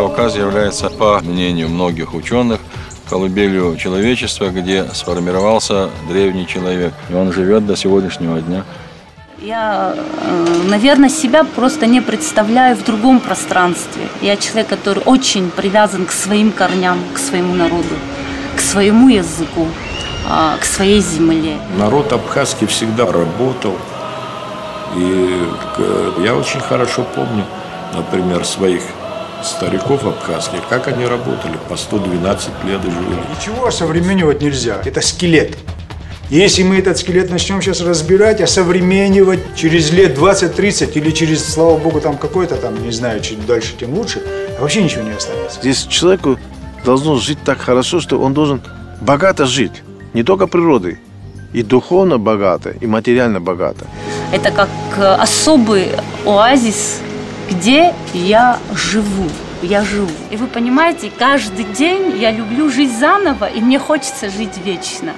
Кавказ является, по мнению многих ученых, колыбелью человечества, где сформировался древний человек. И он живет до сегодняшнего дня. Я, наверное, себя просто не представляю в другом пространстве. Я человек, который очень привязан к своим корням, к своему народу, к своему языку, к своей земле. Народ абхазский всегда работал. И я очень хорошо помню, например, своих стариков абхазских, как они работали, по 112 лет жили. Ничего осовременивать нельзя, это скелет. Если мы этот скелет начнем сейчас разбирать, осовременивать через лет 20-30 или через, слава богу, там какой-то там, не знаю, чем дальше, тем лучше, вообще ничего не останется. Здесь человеку должно жить так хорошо, что он должен богато жить. Не только природой, и духовно богато, и материально богато. Это как особый оазис, где я живу. И вы понимаете, каждый день я люблю жить заново, и мне хочется жить вечно.